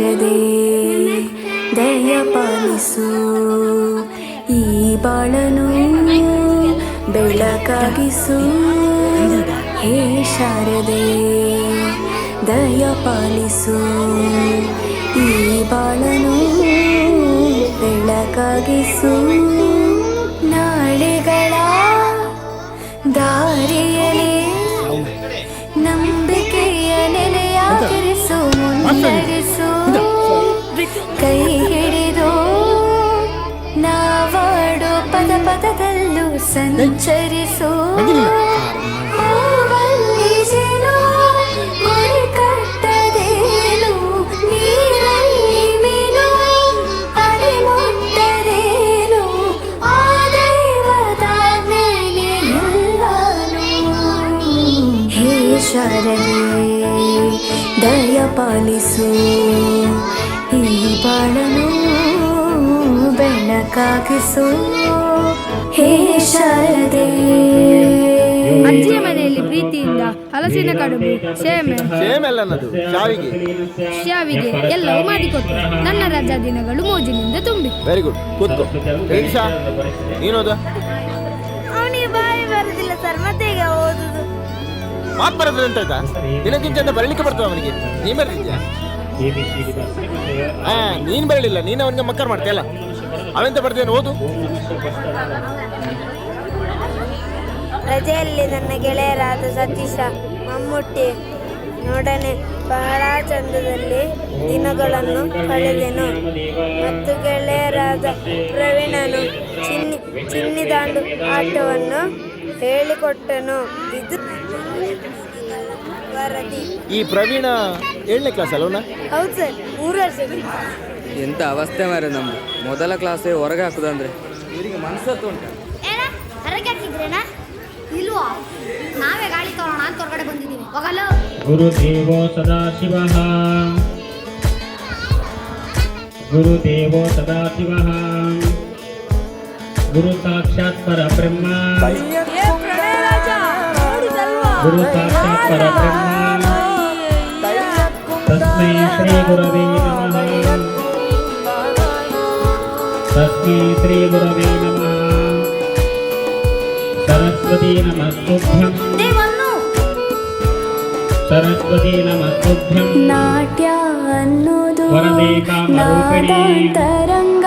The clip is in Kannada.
ಶಾರದೆ ದಯ ಪಾಲಿಸು ಈ ಬಾಳನು ಬೆಳಕಾಗಿಸು ಹೇ ಶಾರದೆ ದಯ ಪಾಲಿಸು ಈ ಬಾಳನು ಬೆಳಕಾಗಿಸು ನಾಳೆಗಳ ದಾರಿಯಲ್ಲಿ ನಂಬಿಕೆಯ ನೆಲೆಯಾಗಿರಿಸು ಮುನ್ನಡೆಸು ಕೈ ಹಿಡಿದು ನಾವಾಡೋ ಪದ ಪದದಲ್ಲೂ ಸಂಚರಿಸು ಗುರಿ ಕಟ್ಟದೇನು ನೀರಲ್ಲಿ ಮೀನು ಅಡಿ ಮುಟ್ಟದೇನು ಆ ದೈವದ ಮೇಲೆ ಎಲ್ಲಾನು ಹೇ ಶಾರದೆ ದಯ ಪಾಲಿಸು ಈ ಬಾಳನು ಬೆಳಕಾಗಿಸು ಹೇ ಶಾರದೆ. ಅಜ್ಜಿಯ ಮನೆಯಲ್ಲಿ ಪ್ರೀತಿಯಿಂದ ಹಲಸಿನ ಕಡುಬು ಶಾವಿಗೆ ಎಲ್ಲವೂ ಮಾಡಿಕೊಟ್ಟು ನನ್ನ ರಜಾ ದಿನಗಳು ಮೋಜಿನಿಂದ ತುಂಬಿ. Very good. ಕೂತ್ಕೋ. ನೀನೋದ? ಅವನಿಗೆ ಬಾಯಿ ಬರುದಿಲ್ಲ ಸರ್, ಮತ್ತೆ ಈಗ ಓದುದು. ಮಾತು ಬರೋದು ಅಂತ ಆಯ್ತಾ? ದಿನಕ್ಕಿಂತ ಬರಲಿಕ್ಕೆ ಬರ್ತದೆ ಅವನಿಗೆ. ನೀ ಬರಲಿದ್ಯಾ? ನೀನ್ ಬರಲಿಲ್ಲ, ನೀನು ಅವನಿಗೆ ಮಕ್ಕರ್ ಮಾಡ್ತೀಯಲ್ಲ. ಅವೆಂತ ಬರ್ತೇನೆ, ಓದು. ರಜೆಯಲ್ಲಿ ನನ್ನ ಗೆಳೆಯರಾದ ಸತೀಶ ಮಮ್ಮುಟ್ಟಿ ನೋಡನೆ ಬಹಳ ಚಂದದಲ್ಲಿ ದಿನಗಳನ್ನು ಕಳೆದೆನು. ಮತ್ತು ಗೆಳೆಯರಾದ ಪ್ರವೀಣನು ಚಿನ್ನಿದಾಂಡು ಆಟವನ್ನು ಹೇಳಿಕೊಟ್ಟನು. ಇದು ವರದಿ. ಈ ಪ್ರವೀಣ 7ನೇ ಕ್ಲಾಸ್ ಅಲ್ವನ? ಹೌದು ಸರ್, 3 ವರ್ಷ. ಎಂತ ಅವಸ್ಥೆ ಮಾರ ನಮ್ದು. ಮೊದಲ ಕ್ಲಾಸೇ ಹೊರಗೆ ಹಾಕುದಂದ್ರೆ ಇವರಿಗೆ ಮನಸ್ಸತ್ತು ಉಂಟ. ಹೊರಗೆ ಹಾಕಿದ್ರೇನಾ ಇಲ್ವಾ? ನಾವೇ ಗಾಳಿ ತಗೋಣ ಅಂತ ಹೊರಗಡೆ ಬಂದಿದ್ದೀವಿ. ಹೋಗಲ್ಲ. ಗುರುದೇವೋ ಸದಾಶಿವಃ ಗುರುದೇವೋ ಸದಾಶಿವಃ ಗುರು ಸಾಕ್ಷಾತ್ ಪರಬ್ರಹ್ಮ ಗುರು ಸಾಕ್ಷಾತ್ ಪರಬ್ರಹ್ಮ ತಸ್ಮೈ ಶ್ರೀ ಗುರವೇ ನಮಃ ತಸ್ಮೈ ಶ್ರೀ ಗುರವೇ ನಮಃ ಸರಸ್ವತಿ ನಮಸ್ತುಭ್ಯಂ ಸರಸ್ವತಿ ನಮಸ್ತುಭ್ಯಂ ನಾಟ್ಯ ಅನ್ನೋದು ನಾದಾಂತರಂಗ